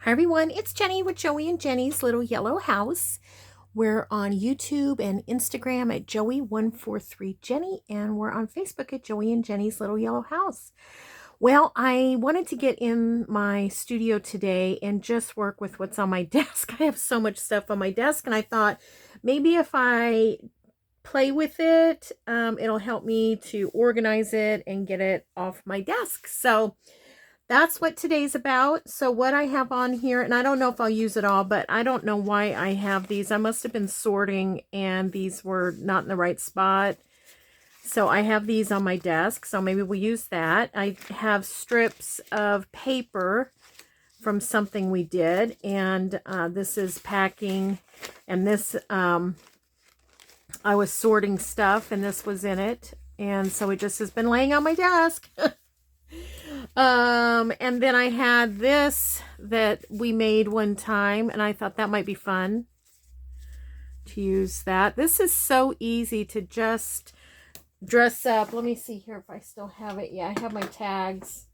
Hi everyone, it's Jenny with Joey and Jenny's Little Yellow House. We're on YouTube and Instagram at Joey143Jenny, and we're on Facebook at Joey and Jenny's Little Yellow House. Well, I wanted to get in my studio today and just work with what's on my desk. I have so much stuff on my desk, and I thought maybe if I play with it, it'll help me to organize it and get it off my desk. So that's what today's about. So what I have on here, and I don't know if I'll use it all, but I don't know why I have these. I must have been sorting and these were not in the right spot. So I have these on my desk, so maybe we'll use that. I have strips of paper from something we did, and this is packing, and this, I was sorting stuff, and this was in it, and so it just has been laying on my desk. And then I had this that we made one time, and I thought that might be fun to use that. This is so easy to just dress up. Let me see here if I still have it. Yeah, I have my tags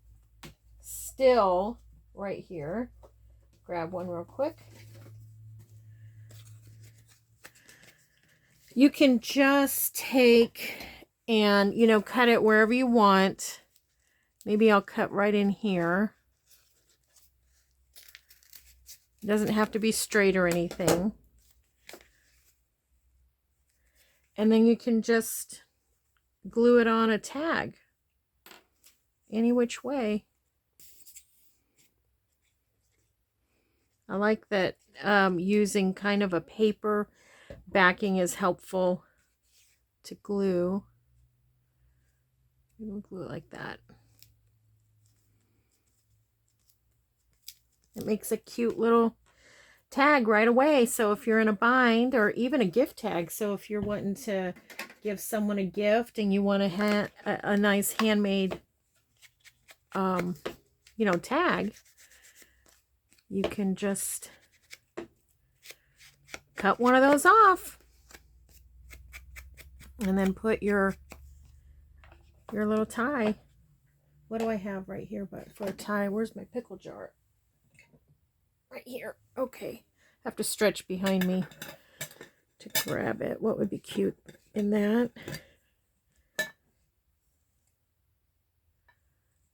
still right here. Grab one real quick. You can just take and, you know, cut it wherever you want. Maybe I'll cut right in here. It doesn't have to be straight or anything. And then you can just glue it on a tag any which way. I like that using kind of a paper backing is helpful to glue. We'll glue it like that. It makes a cute little tag right away. So if you're in a bind, or even a gift tag, so if you're wanting to give someone a gift and you want a nice handmade, you know, tag, you can just cut one of those off and then put your little tie. What do I have right here but for a tie? Where's my pickle jar? Right here. Okay. I have to stretch behind me to grab it. What would be cute in that?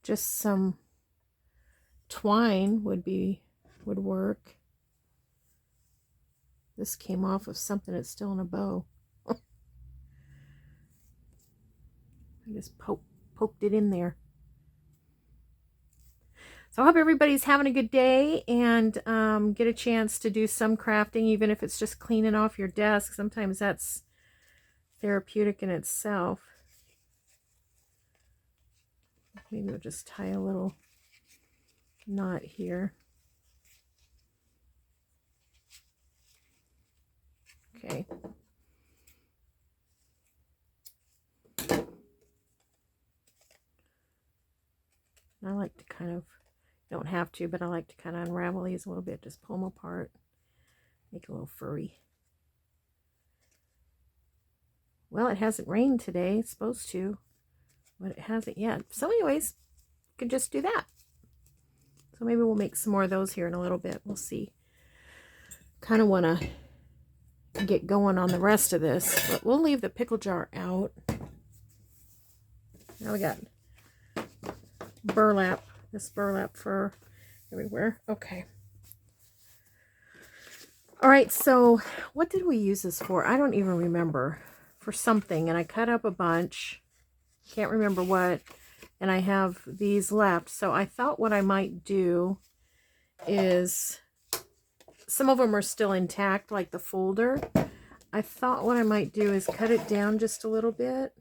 Just some twine would work. This came off of something that's still in a bow. I just poked it in there. So I hope everybody's having a good day and get a chance to do some crafting, even if it's just cleaning off your desk. Sometimes that's therapeutic in itself. Maybe we'll just tie a little knot here. Okay. I like to kind of, don't have to, but I like to kind of unravel these a little bit, just pull them apart, make it a little furry. Well, it hasn't rained today. It's supposed to, but it hasn't yet. So anyways, you can just do that. So maybe we'll make some more of those here in a little bit. We'll see. Kind of want to get going on the rest of this, but we'll leave the pickle jar out. Now we got burlap. This burlap for everywhere. Okay. All right, so what did we use this for? I don't even remember. For something, and I cut up a bunch. Can't remember what. And I have these left. So I thought what I might do is, some of them are still intact, like the folder. I thought what I might do is cut it down just a little bit.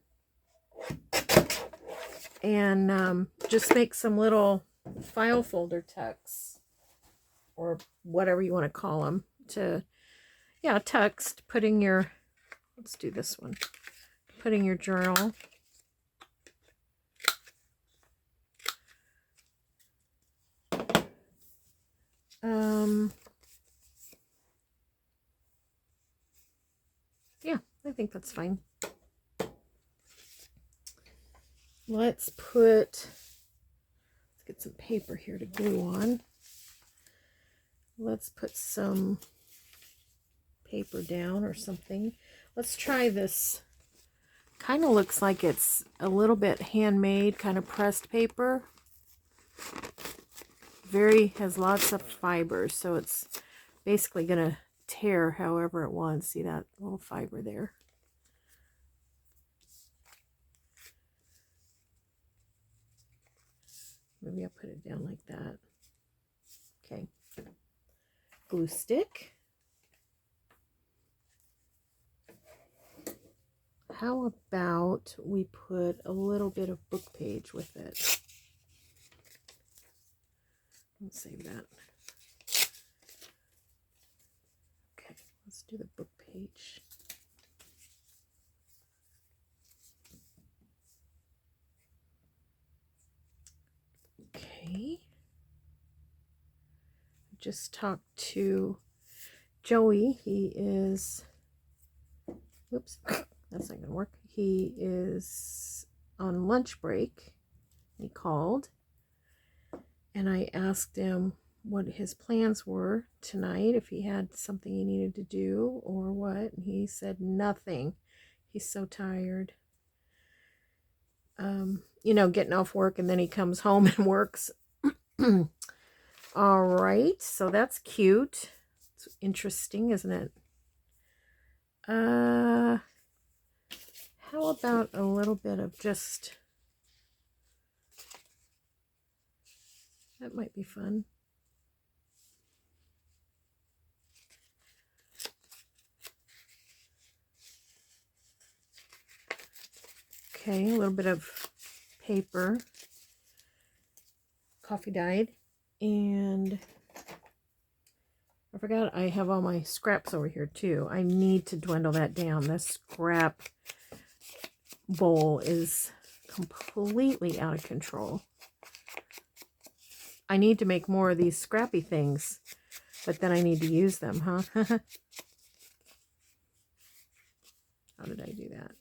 And just make some little file folder tucks, or whatever you want to call them, to, yeah, tucks, to put in your, let's do this one, put in your journal. Yeah, I think that's fine. Let's get some paper here to glue on. Let's put some paper down or something. Let's try this. Kind of looks like it's a little bit handmade, kind of pressed paper. Has lots of fibers, so it's basically going to tear however it wants. See that little fiber there? Maybe I'll put it down like that. Okay. Glue stick. How about we put a little bit of book page with it? Let's save that. Okay, let's do the book page. Okay. Just talked to Joey. He is, whoops, that's not gonna work. He is on lunch break. He called and I asked him what his plans were tonight, if he had something he needed to do or what, and he said nothing. He's so tired. You know, getting off work and then he comes home and works. All right, so that's cute. It's interesting, isn't it? How about a little bit of just, that might be fun. Okay, a little bit of paper, coffee dyed, and I forgot I have all my scraps over here too. I need to dwindle that down. This scrap bowl is completely out of control. I need to make more of these scrappy things, but then I need to use them, huh? How did I do that?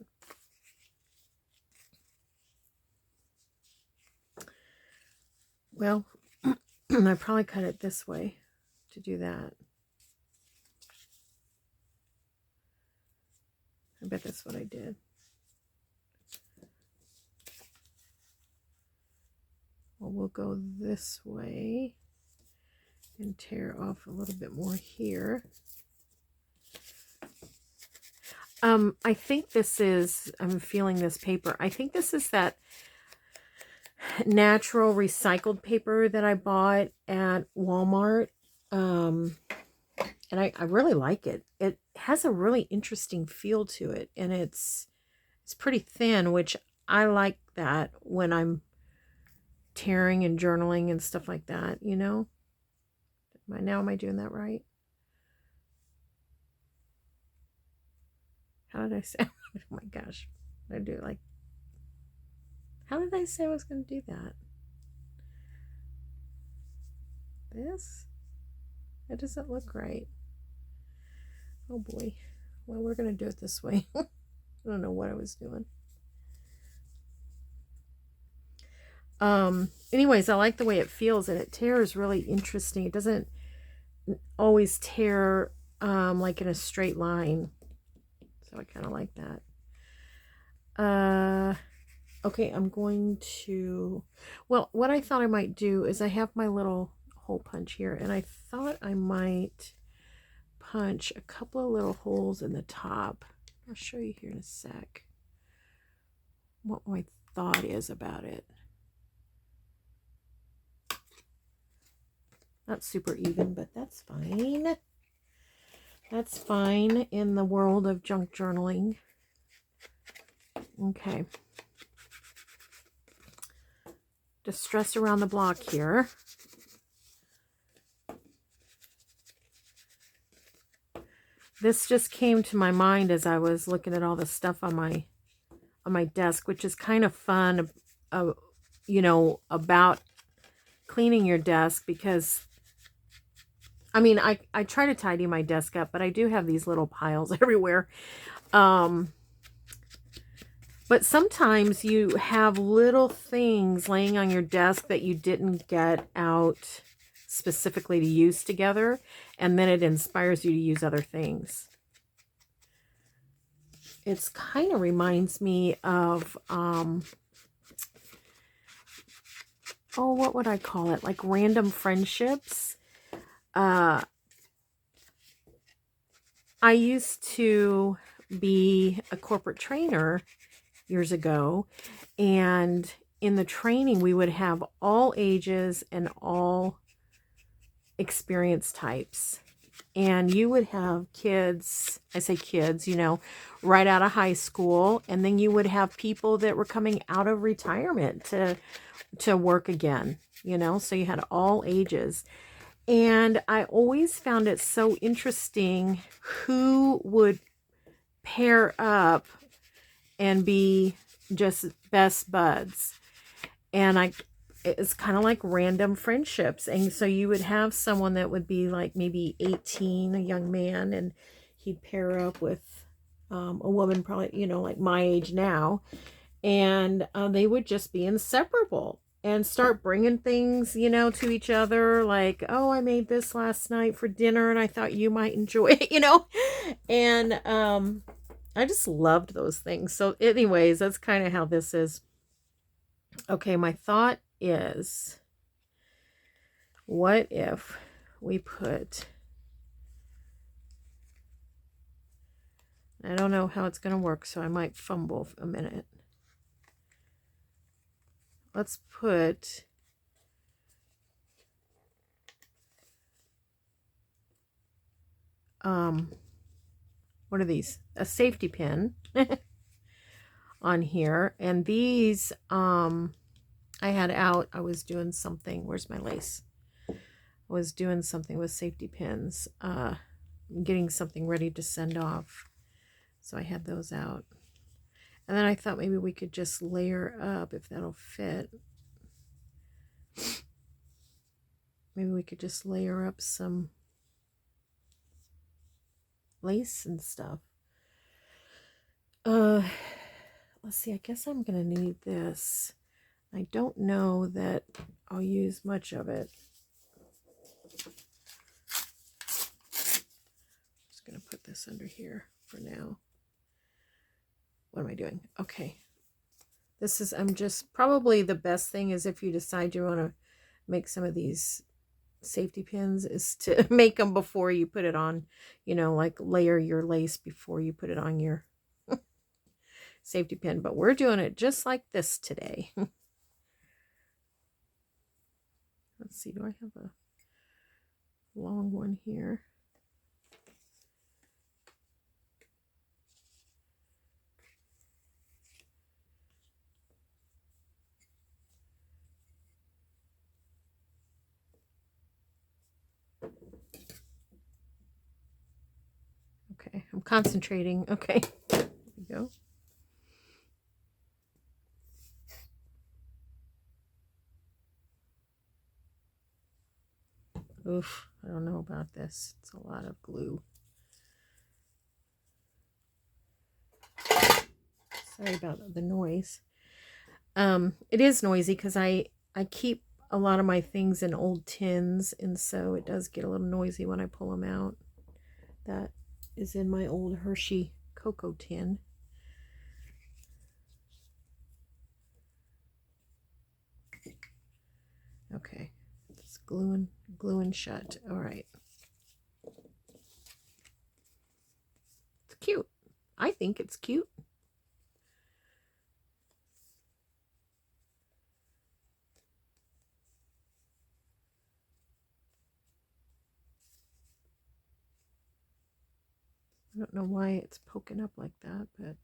Well, I probably cut it this way to do that. I bet that's what I did. Well, we'll go this way and tear off a little bit more here. I think this is, I'm feeling this paper. I think this is that natural recycled paper that I bought at Walmart. And I really like it. It has a really interesting feel to it, and it's pretty thin, which I like that when I'm tearing and journaling and stuff like that, you know. Am I doing that right? How did I say? Oh my gosh. I do it like, how did I say I was going to do that? This? That doesn't look right. Oh boy. Well, we're going to do it this way. I don't know what I was doing. Anyways, I like the way it feels, and it tears really interesting. It doesn't always tear like in a straight line. So I kind of like that. Okay, I'm going to, well, what I thought I might do is I have my little hole punch here, and I thought I might punch a couple of little holes in the top. I'll show you here in a sec what my thought is about it. Not super even, but that's fine. That's fine in the world of junk journaling. Okay. Distress around the block here. This just came to my mind as I was looking at all the stuff on my desk, which is kind of fun, you know, about cleaning your desk, because I mean, I try to tidy my desk up, but I do have these little piles everywhere. But sometimes you have little things laying on your desk that you didn't get out specifically to use together, and then it inspires you to use other things. It's kind of reminds me of, oh, what would I call it? Like random friendships. I used to be a corporate trainer years ago, and in the training we would have all ages and all experience types. And you would have kids, I say kids, you know, right out of high school, and then you would have people that were coming out of retirement to work again, you know, so you had all ages. And I always found it so interesting who would pair up and be just best buds. And it's kind of like random friendships. And so you would have someone that would be like maybe 18, a young man, and he'd pair up with a woman probably, you know, like my age now. And they would just be inseparable and start bringing things, you know, to each other. Like, oh, I made this last night for dinner and I thought you might enjoy it, you know. And I just loved those things. So anyways, that's kind of how this is. Okay, my thought is, what if we put, I don't know how it's going to work, so I might fumble a minute. Let's put what are these? A safety pin on here, and these I had out. I was doing something. Where's my lace? I was doing something with safety pins, getting something ready to send off, so I had those out. And then I thought maybe we could just layer up, if that'll fit. Maybe we could just layer up some lace and stuff. Let's see, I guess I'm gonna need this. I don't know that I'll use much of it. Just gonna put this under here for now. What am I doing? Okay. This is, I'm just, probably the best thing is if you decide you want to make some of these safety pins, is to make them before you put it on, you know, like layer your lace before you put it on your safety pin. But we're doing it just like this today. Let's see, do I have a long one here? Okay, I'm concentrating. Okay, there we go. Oof, I don't know about this. It's a lot of glue. Sorry about the noise. It is noisy because I keep a lot of my things in old tins, and so it does get a little noisy when I pull them out. That is in my old Hershey cocoa tin. Okay, it's gluing shut. All right. It's cute. I think it's cute. I don't know why it's poking up like that, but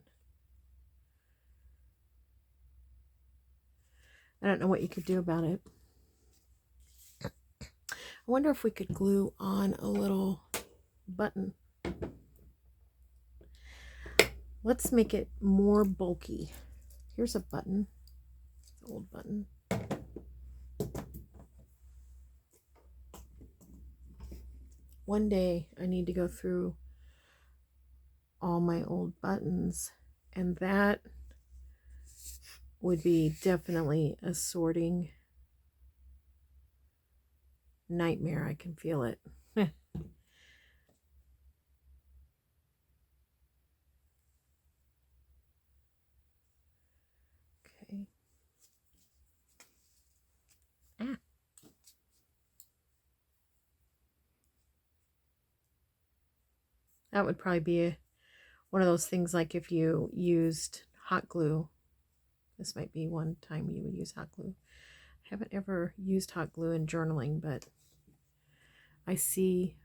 I don't know what you could do about it. I wonder if we could glue on a little button. Let's make it more bulky. Here's a button. It's an old button. One day I need to go through all my old buttons, and that would be definitely a sorting nightmare. I can feel it. Okay. Ah. That would probably be one of those things like if you used hot glue. This might be one time you would use hot glue. I haven't ever used hot glue in journaling, but I see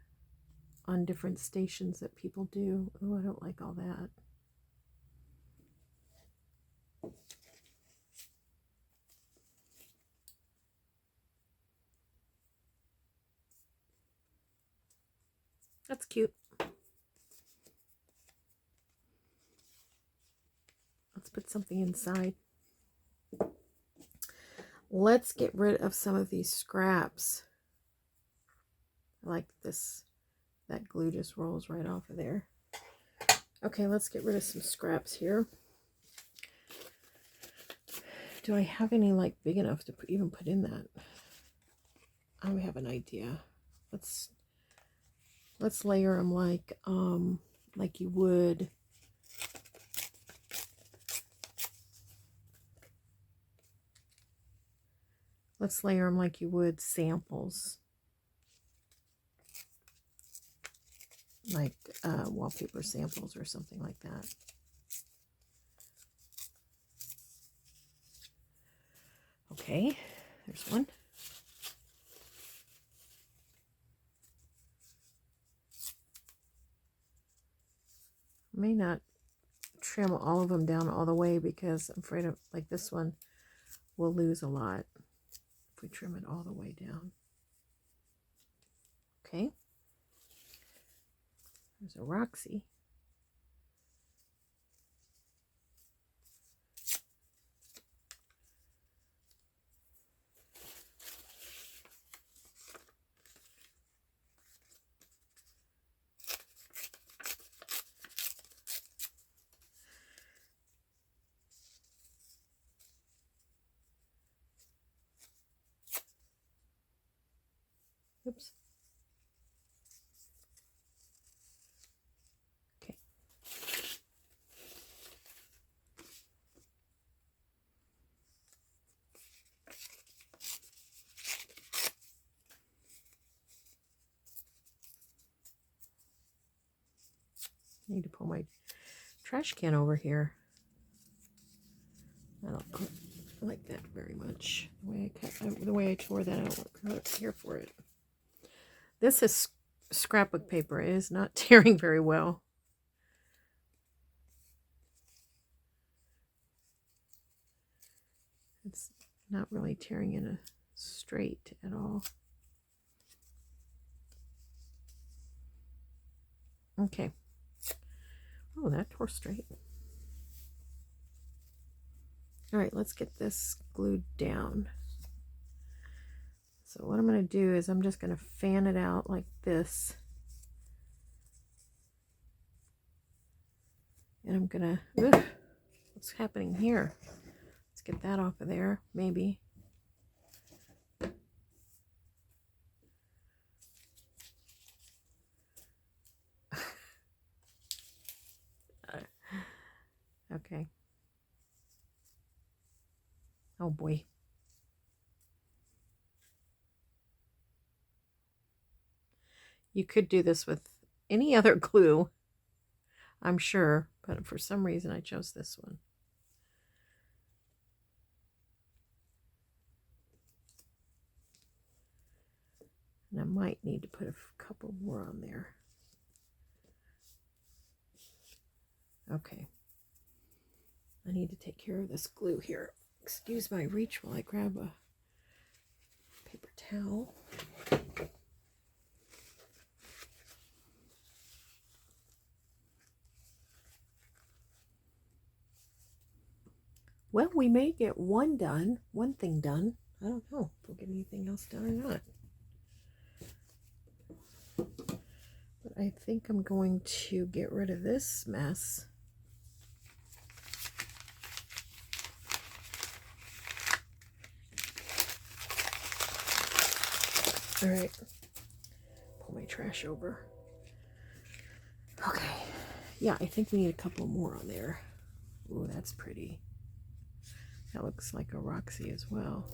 on different stations that people do. Oh, I don't like all that. That's cute. Let's put something inside. Let's get rid of some of these scraps. I like this. That glue just rolls right off of there. Okay, let's get rid of some scraps here. Do I have any like big enough to even put in that? I have an idea. Let's layer them like you would. Let's layer them like you would samples. Like wallpaper samples or something like that. Okay, there's one. I may not trim all of them down all the way because I'm afraid of, like this one, we'll lose a lot if we trim it all the way down. Okay. There's a Roxy. Oops. Okay. I need to pull my trash can over here. I don't like that very much. The way I tore that, I don't care for it. This is scrapbook paper. It is not tearing very well. It's not really tearing in a straight at all. Okay. Oh, that tore straight. All right, let's get this glued down. So what I'm going to do is I'm just going to fan it out like this. And I'm going to, what's happening here? Let's get that off of there, maybe. Okay. Oh boy. You could do this with any other glue, I'm sure, but for some reason I chose this one. And I might need to put a couple more on there. Okay. I need to take care of this glue here. Excuse my reach while I grab a paper towel. Well, we may get one thing done. I don't know if we'll get anything else done or not. But I think I'm going to get rid of this mess. All right. Pull my trash over. Okay. Yeah, I think we need a couple more on there. Ooh, that's pretty. That looks like a Roxy as well.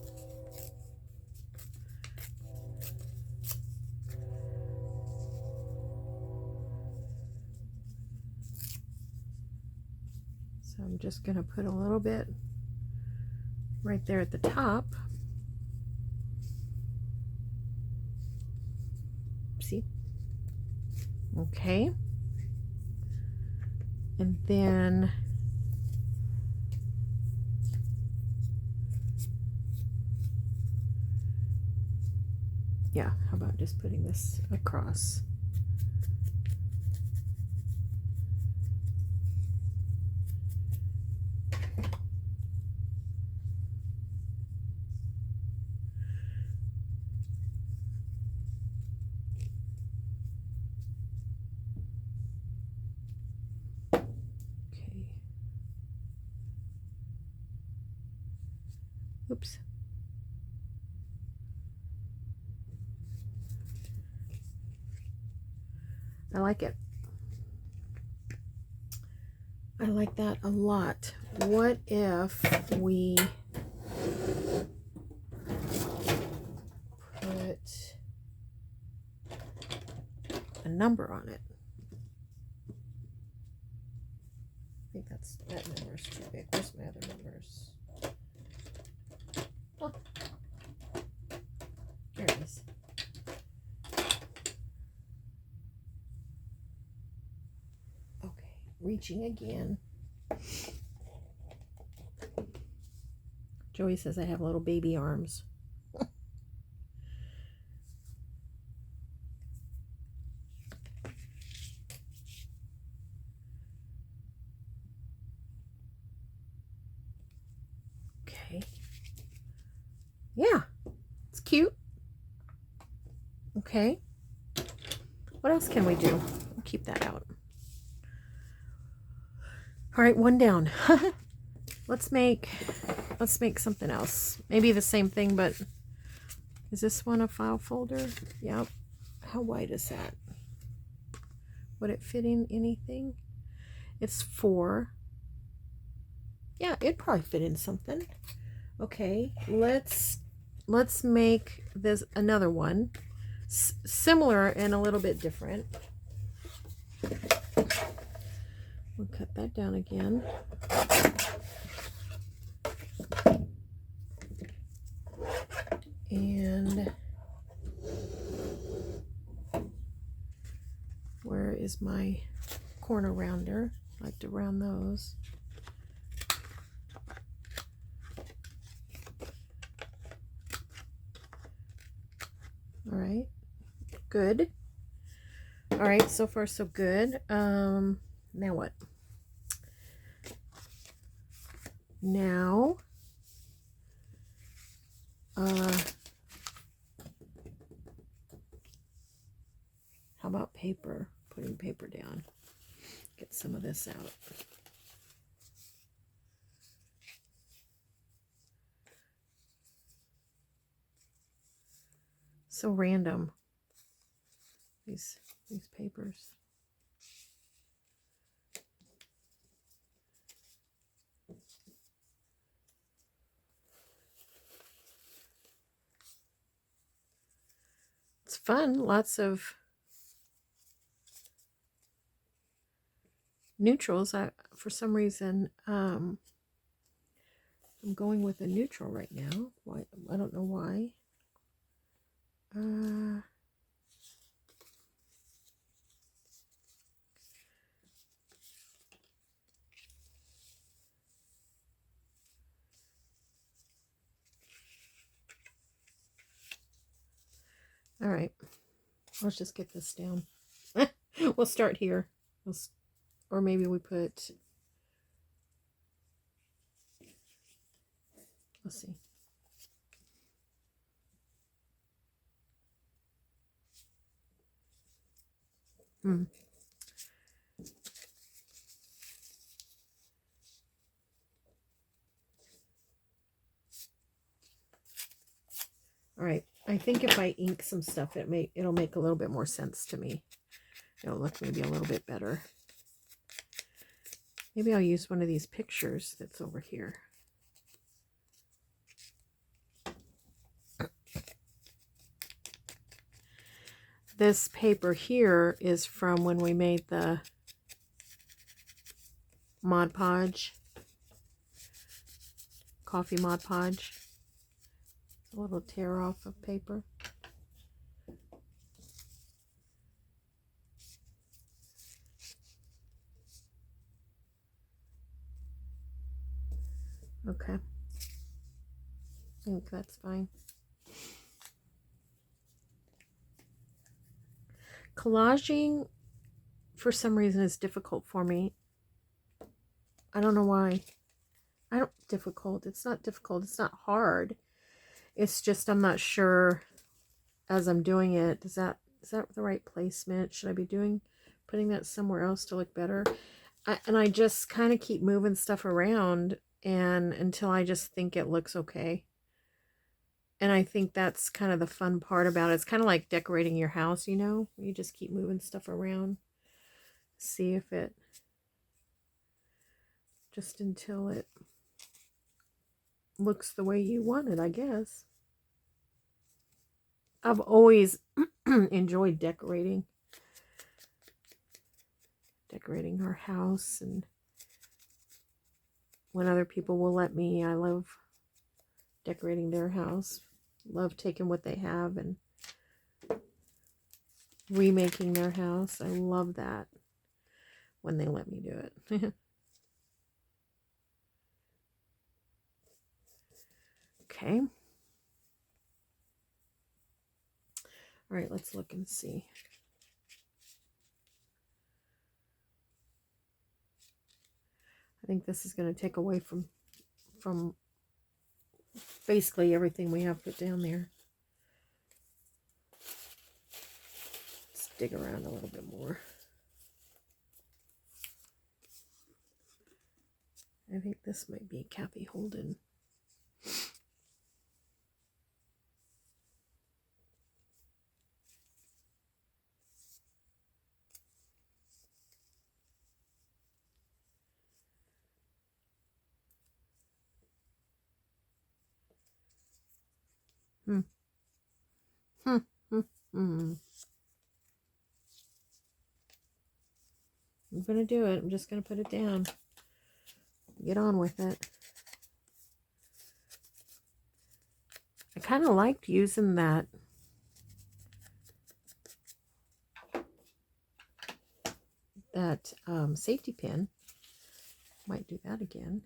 So I'm just going to put a little bit right there at the top. See? Okay. And then yeah, how about just putting this across? Okay. Oops. I like it. I like that a lot. What if we put a number on it? I think that number's too big. Where's my other numbers? Oh, there it is. Okay, reaching again. Joey says I have little baby arms. Okay. Yeah, it's cute. Okay. What else can we do? We'll keep that out. All right, one down. Let's make something else. Maybe the same thing, but is this one a file folder? Yep. How wide is that? Would it fit in anything? It's 4. Yeah, it'd probably fit in something. Okay, let's make this another one. Similar and a little bit different. We'll cut that down again. And where is my corner rounder? I like to round those. All right, good. All right, so far so good. Now what? Now, how about paper? Putting paper down. Get some of this out. So random. These papers. It's fun. Lots of neutrals. For some reason, I'm going with a neutral right now. Why? I don't know why. All right, let's just get this down. We'll start here. Or maybe we put, let's see. All right, I think if I ink some stuff, it'll make a little bit more sense to me. It'll look maybe a little bit better. Maybe I'll use one of these pictures that's over here. This paper here is from when we made the Mod Podge, coffee Mod Podge. A little tear off of paper. Okay. I think that's fine. Collaging, for some reason, is difficult for me. I don't know why. It's not difficult. It's not hard. It's just I'm not sure as I'm doing it. Is that the right placement? Should I be putting that somewhere else to look better? And I just kind of keep moving stuff around until I just think it looks okay. And I think that's kind of the fun part about it. It's kind of like decorating your house, you know? You just keep moving stuff around. See if it, just until it looks the way you want it, I guess. I've always enjoyed decorating our house, and when other people will let me, I love decorating their house. Love taking what they have and remaking their house. I love that when they let me do it. Okay. All right, let's look and see. I think this is going to take away from basically everything we have put down there. Let's dig around a little bit more. I think this might be Kathy Holden. I'm going to do it. I'm just going to put it down. Get on with it. I kind of liked using that safety pin. Might do that again.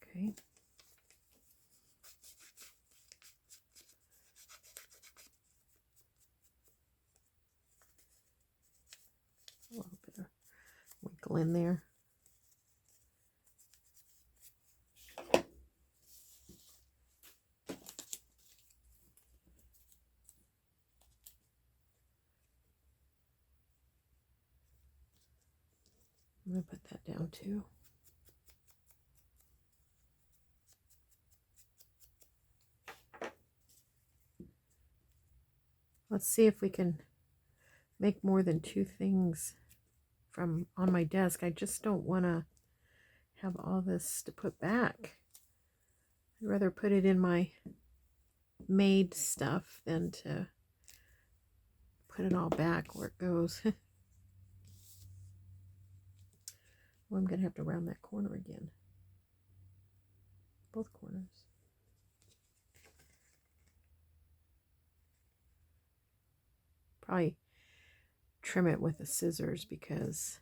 Okay. A little bit of wrinkle in there. I'm going to put that down too. Let's see if we can make more than 2 things from on my desk. I just don't want to have all this to put back. I'd rather put it in my made stuff than to put it all back where it goes. Well, I'm going to have to round that corner again. Both corners. Probably trim it with the scissors because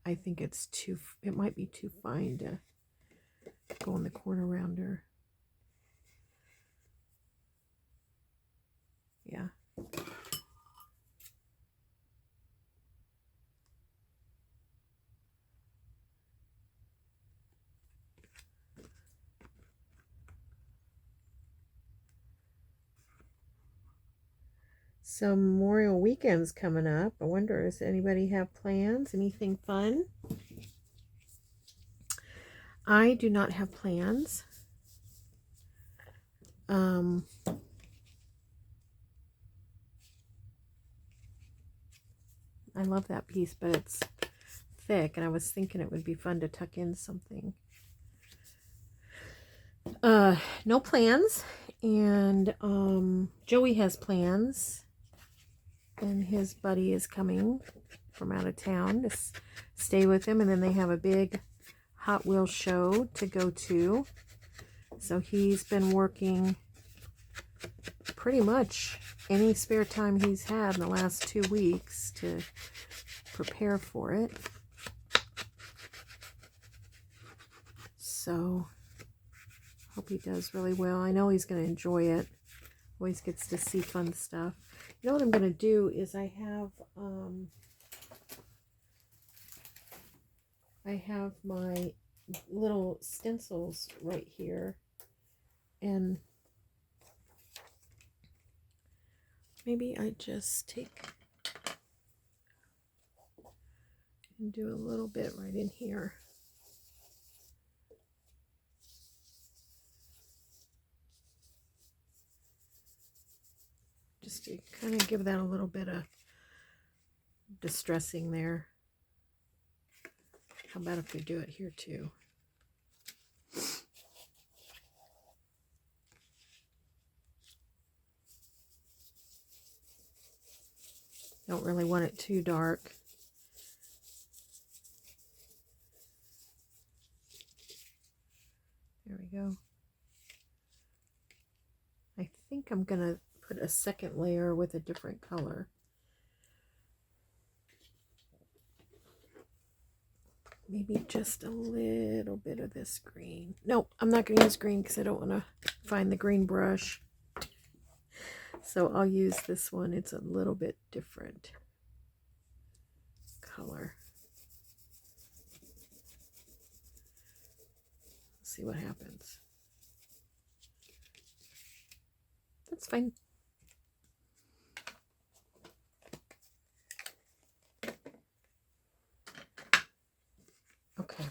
I think it might be too fine to go in the corner rounder. Yeah. So Memorial Weekend's coming up. I wonder, does anybody have plans? Anything fun? I do not have plans. I love that piece, but it's thick, and I was thinking it would be fun to tuck in something. No plans, and Joey has plans, and his buddy is coming from out of town to stay with him, and then they have a big Hot Wheels show to go to. So he's been working pretty much any spare time he's had in the last 2 weeks to prepare for it. So hope he does really well. I know he's going to enjoy it. Always gets to see fun stuff. You know what I'm going to do is I have my little stencils right here, and maybe I just take and do a little bit right in here. Just to kind of give that a little bit of distressing there. How about if we do it here too? Don't really want it too dark. There we go. I think I'm going to put a second layer with a different color. Maybe just a little bit of this green. Nope, I'm not going to use green because I don't want to find the green brush. So I'll use this one. It's a little bit different color. Let's see what happens. That's fine. Okay.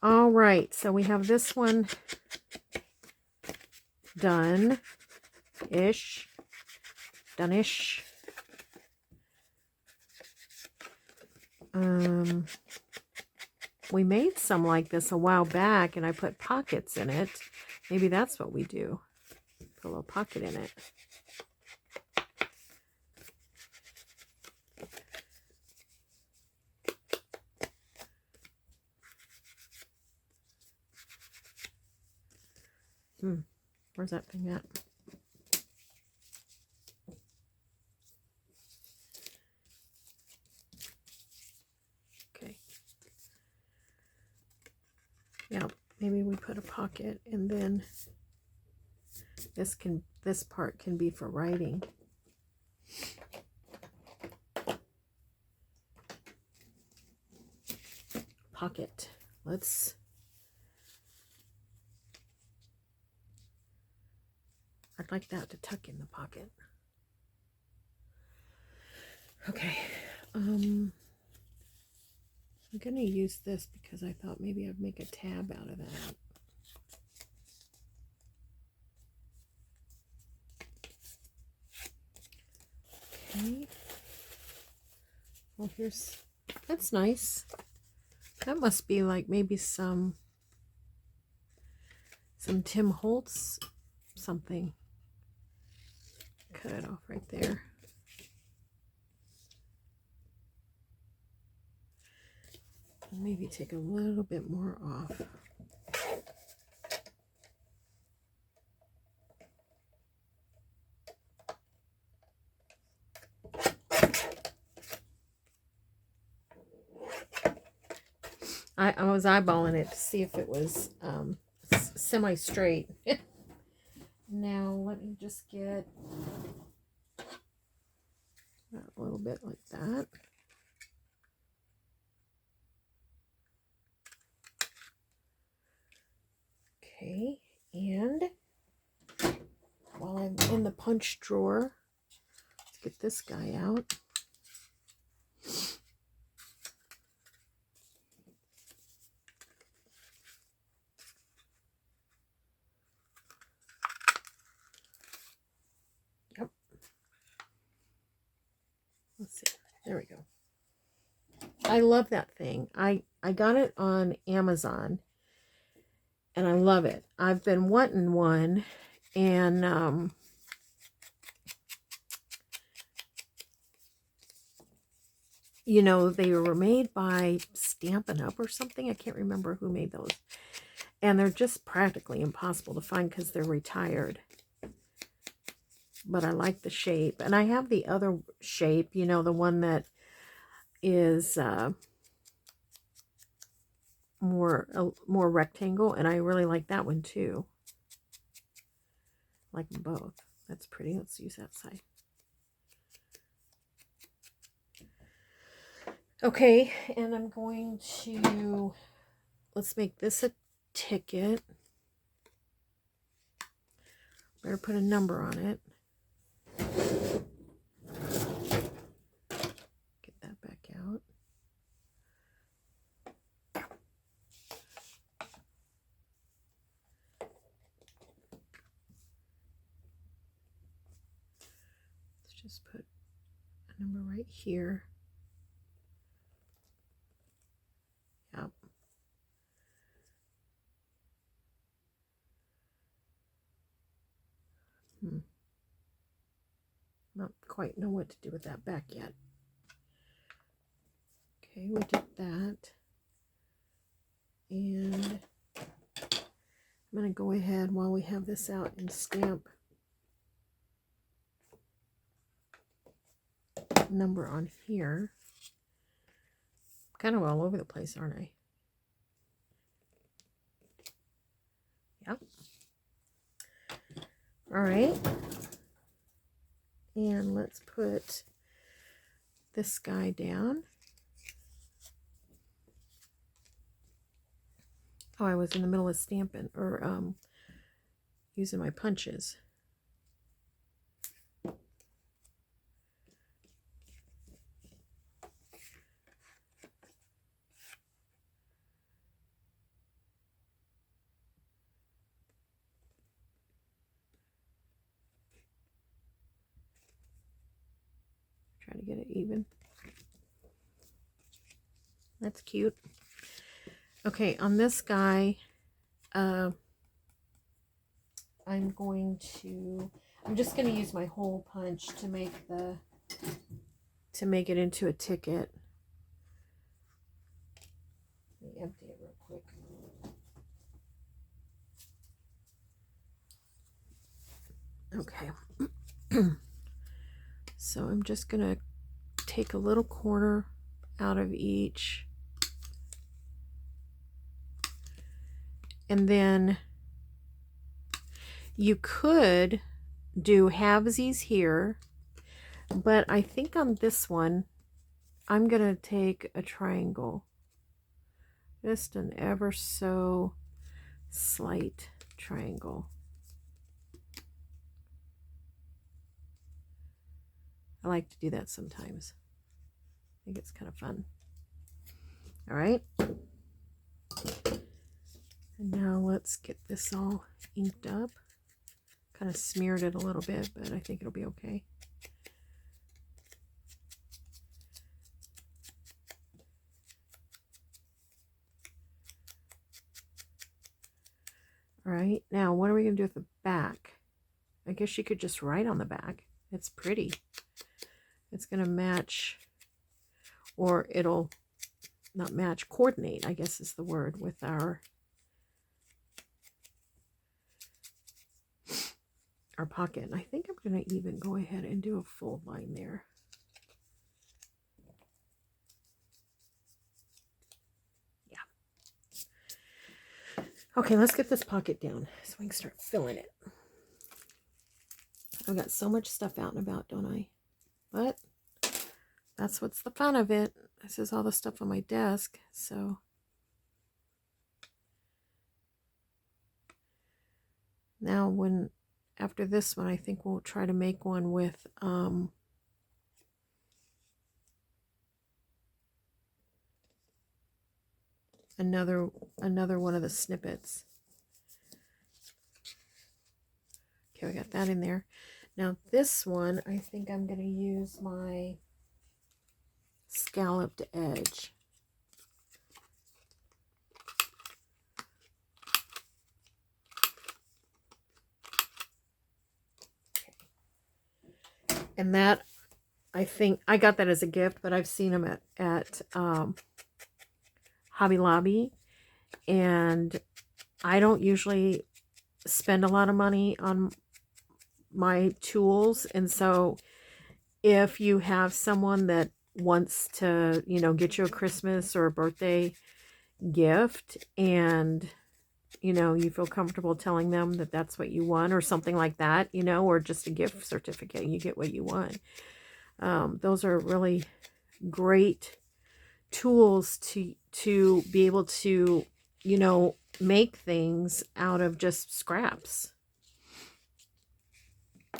All right, so we have this one done-ish. Done-ish. We made some like this a while back, and I put pockets in it. Maybe that's what we do. Put a little pocket in it. Where's that thing at? Okay. Yeah, maybe we put a pocket, and then this part can be for writing. Pocket. I'd like that to tuck in the pocket. Okay. I'm going to use this because I thought maybe I'd make a tab out of that. Okay. Well, that's nice. That must be like maybe some Tim Holtz something. Cut it off right there. Maybe take a little bit more off. I was eyeballing it to see if it was semi-straight. Now let me just get a little bit like that. Okay, and while I'm in the punch drawer, get this guy out. Yep. Let's see. There we go. I love that thing. I got it on Amazon and I love it. I've been wanting one, and you know, they were made by Stampin' Up or something. I can't remember who made those. And they're just practically impossible to find because they're retired. But I like the shape. And I have the other shape, you know, the one that is more rectangle. And I really like that one too. I like them both. That's pretty. Let's use that side. Okay, and I'm going to, let's make this a ticket. Better put a number on it. Get that back out. Let's just put a number right here. Yep. Not quite know what to do with that back yet. Okay, we did that. And I'm going to go ahead while we have this out and stamp number on here. Kind of all over the place, aren't I? Yep. All right. And let's put this guy down. Oh, I was in the middle of stamping or using my punches. Try to get it even. That's cute. Okay, on this guy, I'm just going to use my hole punch to make it into a ticket. Let me empty it real quick. Okay. So I'm just going to take a little corner out of each. And then you could do halvesies here, but I think on this one, I'm going to take a triangle. Just an ever so slight triangle. I like to do that sometimes. I think it's kind of fun. All right. And now let's get this all inked up. Kind of smeared it a little bit, but I think it'll be okay. All right, now what are we going to do with the back? I guess you could just write on the back. It's pretty. It's going to match, or it'll not match, coordinate, I guess is the word, with our pocket. And I think I'm going to even go ahead and do a full line there. Yeah. Okay, let's get this pocket down so we can start filling it. I've got so much stuff out and about, don't I? But that's what's the fun of it. This is all the stuff on my desk, so now after this one, I think we'll try to make one with another one of the snippets. Okay, we got that in there. Now this one, I think I'm going to use my scalloped edge. And that, I think, I got that as a gift, but I've seen them at Hobby Lobby. And I don't usually spend a lot of money on my tools. And so if you have someone that wants to, you know, get you a Christmas or a birthday gift, and you know, you feel comfortable telling them that that's what you want or something like that, you know, or just a gift certificate, you get what you want. Those are really great tools to be able to, you know, make things out of just scraps. I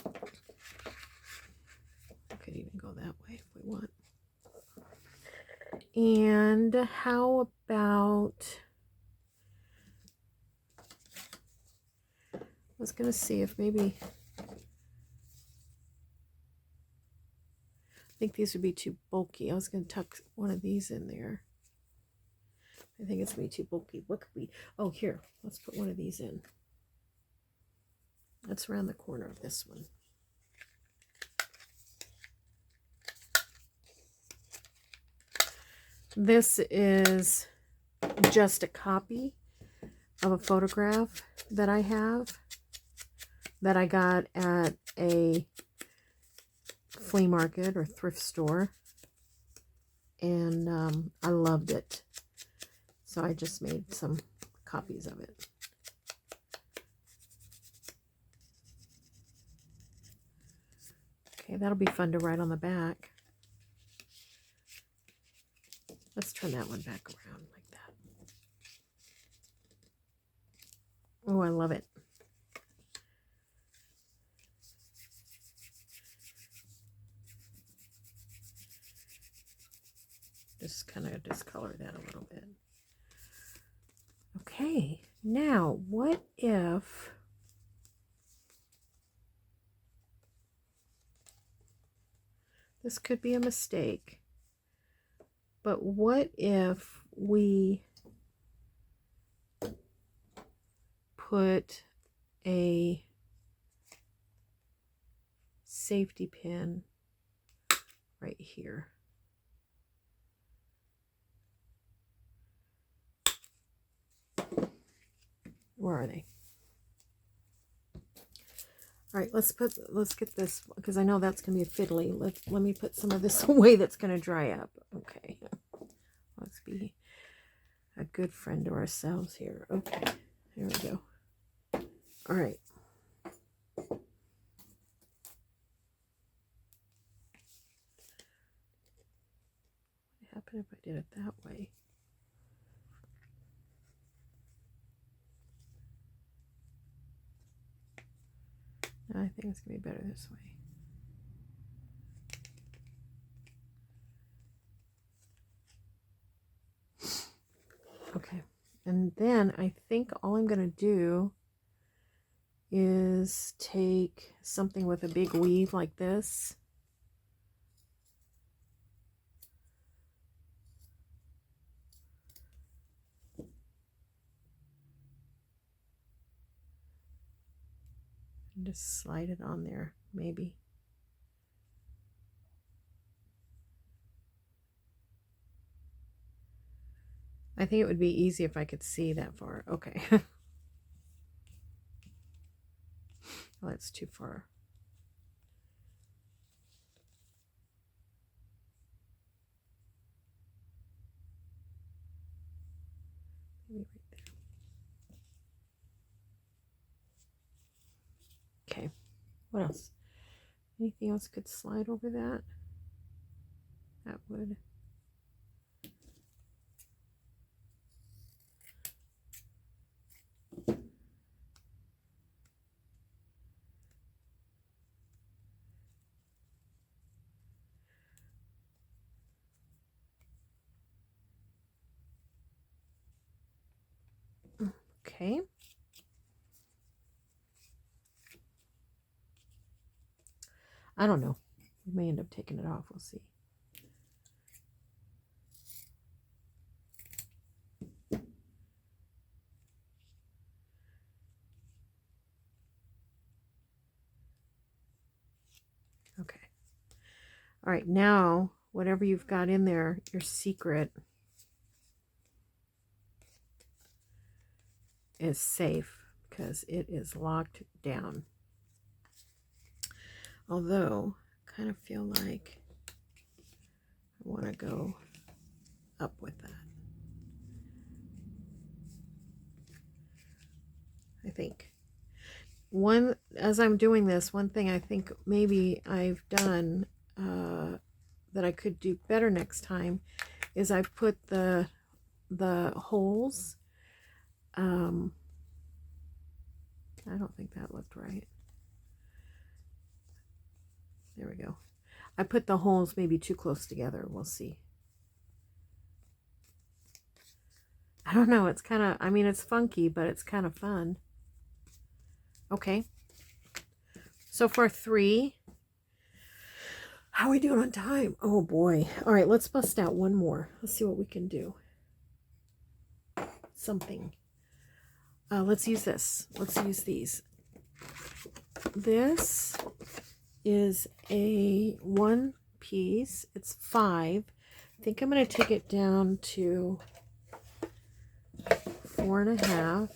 could even go that way if we want. And how about, I was going to see if maybe, I think these would be too bulky. I was going to tuck one of these in there. I think it's going to be too bulky. What could we, oh, here, let's put one of these in. That's around the corner of this one. This is just a copy of a photograph that I have that I got at a flea market or thrift store, and I loved it, so I just made some copies of it. Okay, that'll be fun to write on the back. Let's turn that one back around like that. Oh, I love it. Just kind of discolor that a little bit. Okay, now what if this could be a mistake, but what if we put a safety pin right here? Where are they? All right, let's get this, because I know that's going to be fiddly. Let me put some of this away that's going to dry up. Okay. Let's be a good friend to ourselves here. Okay. There we go. All right. What would happen if I did it that way? I think it's going to be better this way. Okay, and then I think all I'm going to do is take something with a big weave like this. And just slide it on there, maybe. I think it would be easy if I could see that far. Okay. Well, that's too far. Maybe right there. Okay. What else? Anything else could slide over that? That would. Okay. I don't know. We may end up taking it off. We'll see. Okay. All right. Now, whatever you've got in there, your secret is safe because it is locked down. Although, I kind of feel like I want to go up with that. I think. As I'm doing this, one thing I think maybe I've done that I could do better next time is I put the holes. I don't think that looked right. There we go. I put the holes maybe too close together. We'll see. I don't know. It's kind of, I mean, it's funky, but it's kind of fun. Okay. So far 3. How are we doing on time? Oh boy. All right, let's bust out one more. Let's see what we can do. Something. Let's use this. Let's use these. This is a 1 piece. It's 5. I think I'm going to take it down to 4.5.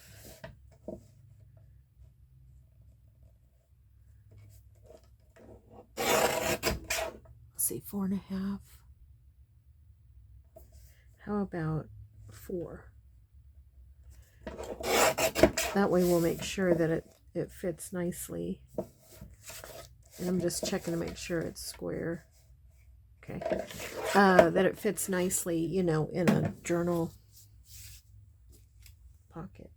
Let's see, 4.5. How about 4? That way we'll make sure that it fits nicely. And I'm just checking to make sure it's square. Okay. That it fits nicely, you know, in a journal pocket.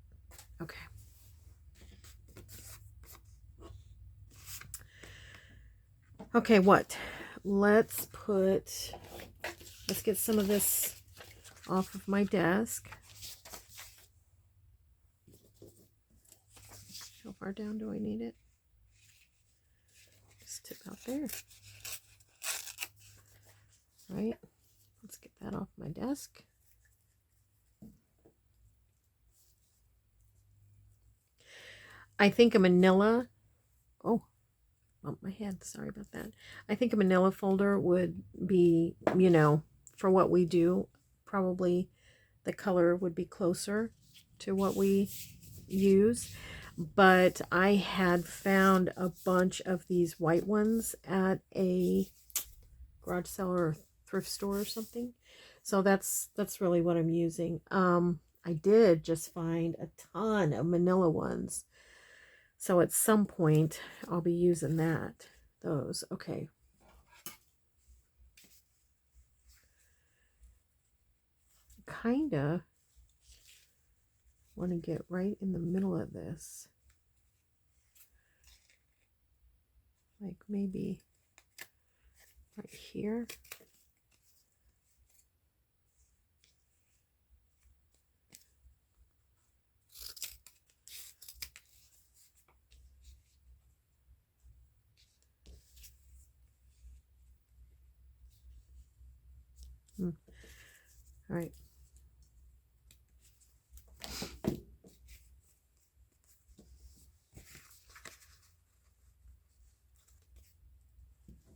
Okay. Okay, what? Let's get some of this off of my desk. How far down do I need it? Just tip out there. Right? Let's get that off my desk. I think a manila. Oh, bumped my head. Sorry about that. I think a manila folder would be, you know, for what we do, probably the color would be closer to what we use. But I had found a bunch of these white ones at a garage sale or thrift store or something. So that's really what I'm using. I did just find a ton of manila ones. So at some point I'll be using those. Okay. Kinda want to get right in the middle of this. Like maybe right here. All right.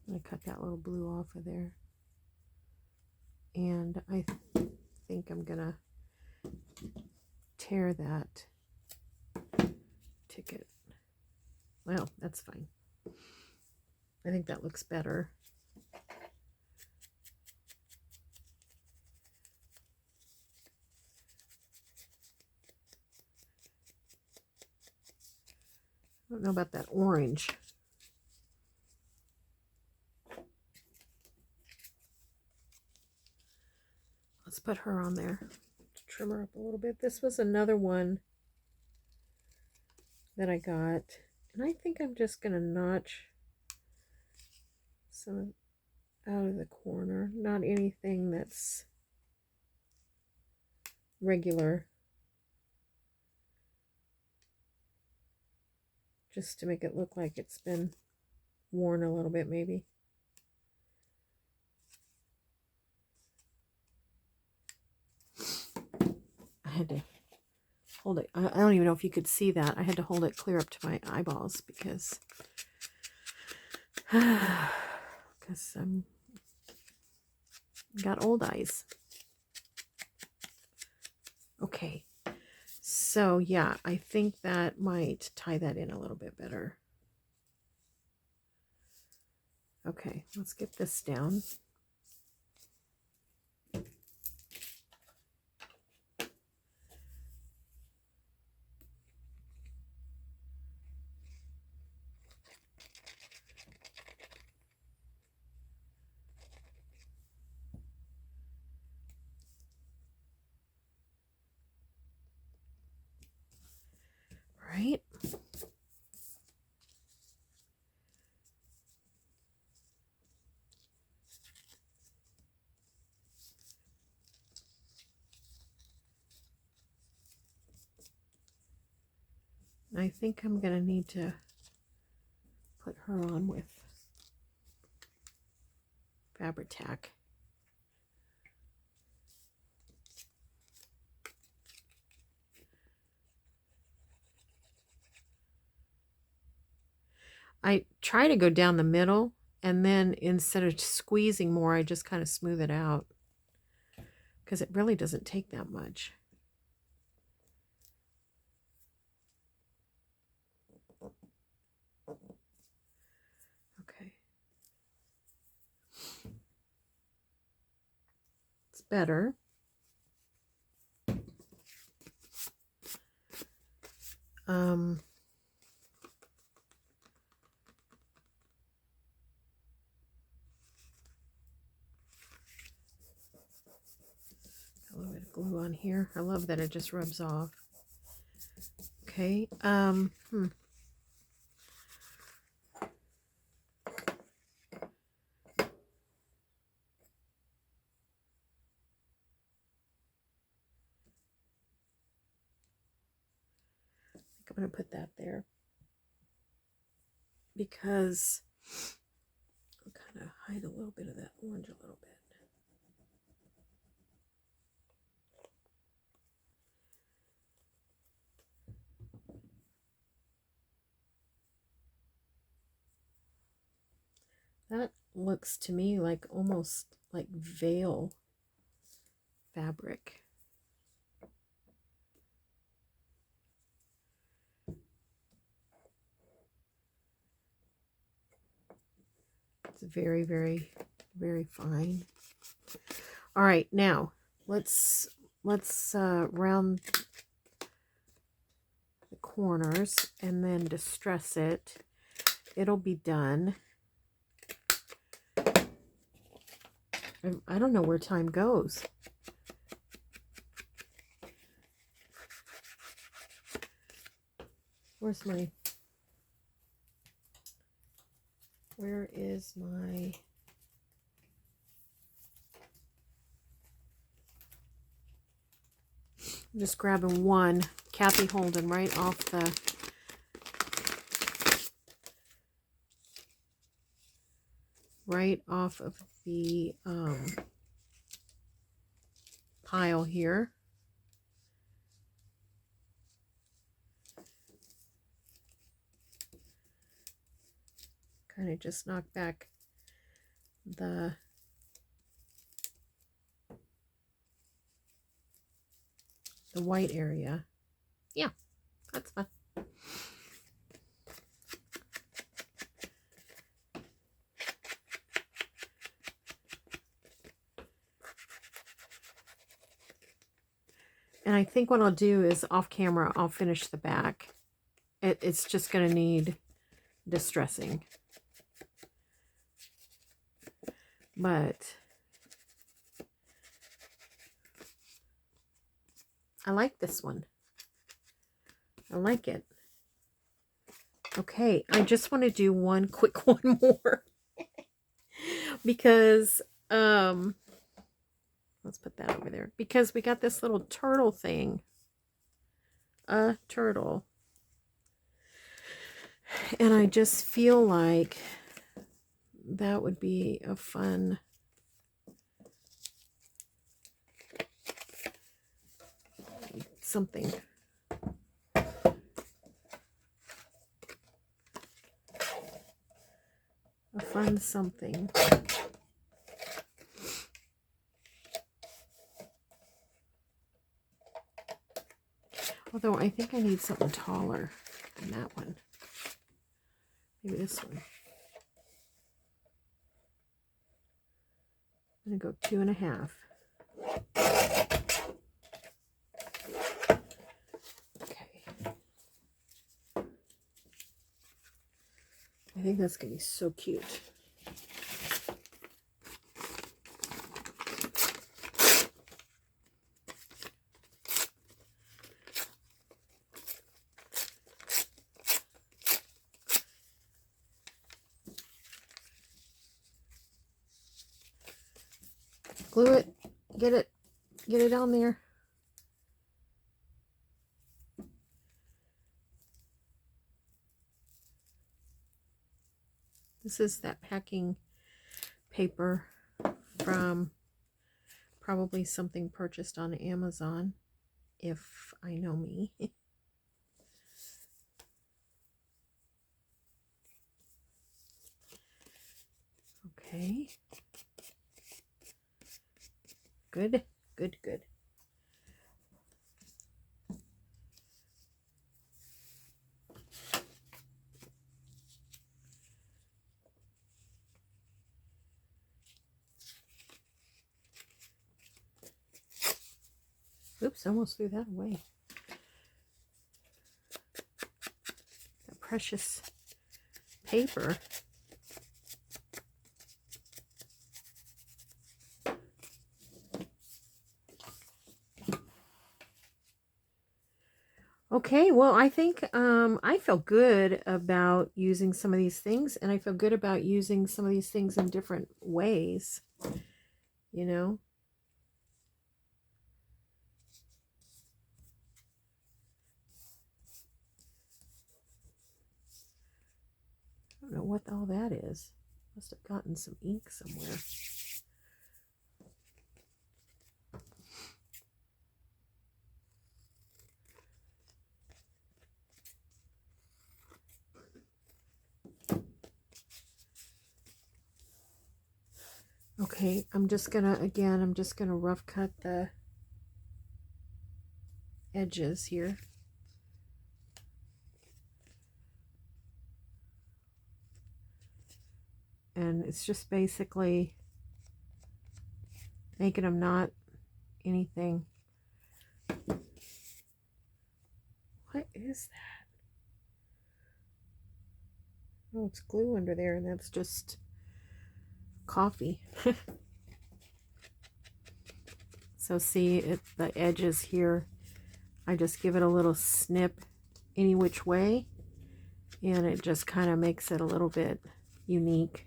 I'm going to cut that little blue off of there. And I think I'm going to tear that ticket. Well, that's fine. I think that looks better. I don't know about that orange. Let's put her on there to trim her up a little bit. This was another one that I got. And I think I'm just going to notch some out of the corner. Not anything that's regular. just to make it look like it's been worn a little bit maybe. I had to hold it. I don't even know if you could see that. I had to hold it clear up to my eyeballs because I'm got old eyes. Okay. So yeah, I think that might tie that in a little bit better. Okay, let's get this down. Right. I think I'm going to need to put her on with fabric tack. I try to go down the middle, and then instead of squeezing more, I just kind of smooth it out because it really doesn't take that much. Okay. It's better. A little bit of glue on here. I love that it just rubs off. Okay. I'm going to put that there because I'll kind of hide a little bit of that orange a little bit. That looks to me like almost like veil fabric. It's very, very, very fine. All right, now let's round the corners and then distress it. It'll be done. I don't know where time goes. Where is my I'm just grabbing one Kathy Holden right off of the pile here. Kind of just knock back the white area. Yeah, that's fine. And I think what I'll do is off camera, I'll finish the back. It's just going to need distressing. But I like this one. I like it. Okay, I just want to do one quick one more. Because, let's put that over there. Because we got this little turtle thing. A turtle. And I just feel like that would be a fun something. A fun something. Although I think I need something taller than that one. Maybe this one. I'm going to go 2.5. Okay. I think that's going to be so cute. Glue it. Get it on there. This is that packing paper from probably something purchased on Amazon, if I know me. Okay. Good, good, good. Oops, I almost threw that away. That precious paper. Okay, well, I think I feel good about using some of these things, and I feel good about using some of these things in different ways, you know? I don't know what all that is. Must have gotten some ink somewhere. Okay, I'm just gonna rough cut the edges here. And it's just basically making them not anything. What is that? Oh, it's glue under there, and that's just coffee. So see, the edges here, I just give it a little snip any which way, and it just kind of makes it a little bit unique.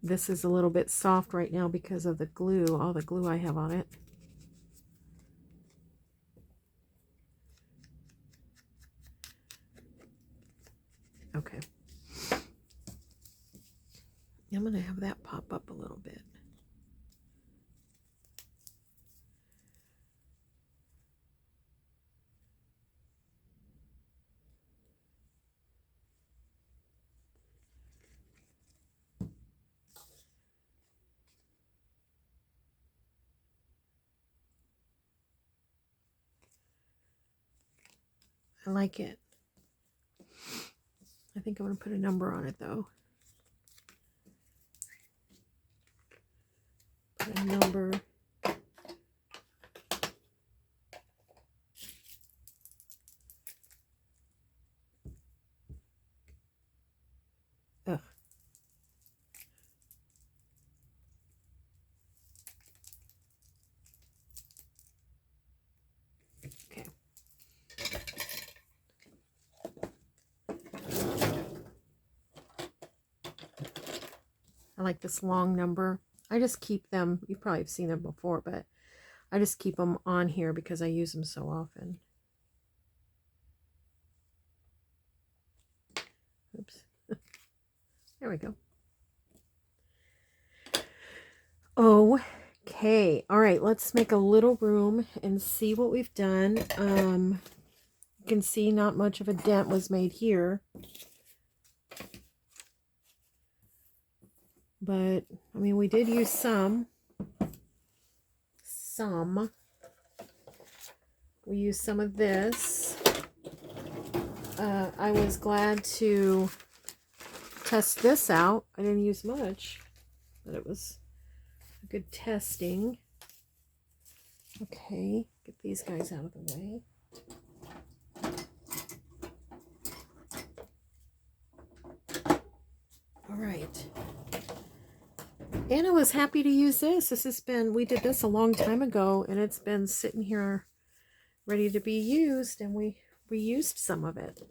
This is a little bit soft right now because of the glue, all the glue I have on it. Okay. I'm going to have that pop up a little bit. I like it. I think I'm going to put a number on it though. Put a number. Ugh. Okay. I like this long number. I just keep them. You probably have seen them before, but I just keep them on here because I use them so often. Oops. There we go. Okay. All right. Let's make a little room and see what we've done. You can see not much of a dent was made here. But, I mean, we did use some. We used some of this. I was glad to test this out. I didn't use much, but it was a good testing. Okay, get these guys out of the way. All right. And I was happy to use this. This has been, we did this a long time ago, and it's been sitting here ready to be used, and we reused some of it.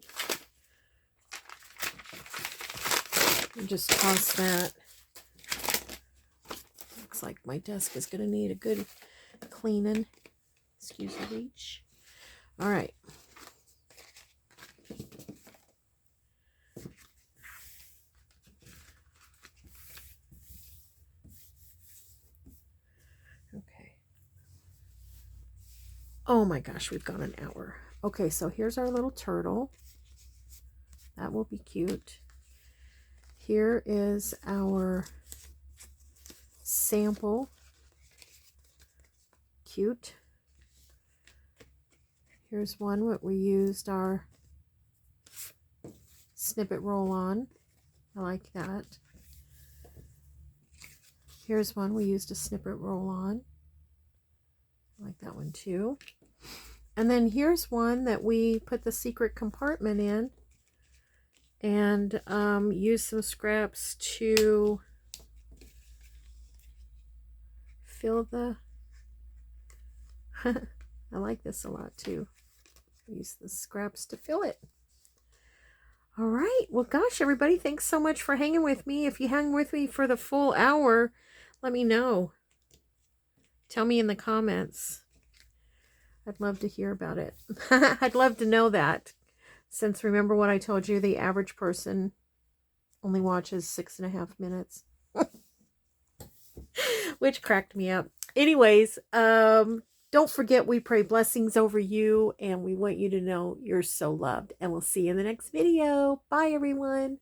And just toss that. Looks like my desk is going to need a good cleaning. Excuse the reach. All right. Okay. Oh my gosh, we've gone an hour. Okay, so here's our little turtle. That will be cute. Here is our sample. Cute. Here's one what we used our snippet roll on. I like that. Here's one we used a snippet roll on. I like that one too. And then here's one that we put the secret compartment in and use some scraps to fill the I like this a lot too. Use the scraps to fill it. All right, well gosh, everybody, thanks so much for hanging with me. If you hang with me for the full hour, let me know. Tell me in the comments. I'd love to hear about it. I'd love to know that. Since remember what I told you, the average person only watches 6.5 minutes. Which cracked me up. Anyways, don't forget we pray blessings over you, and we want you to know you're so loved. And we'll see you in the next video. Bye, everyone.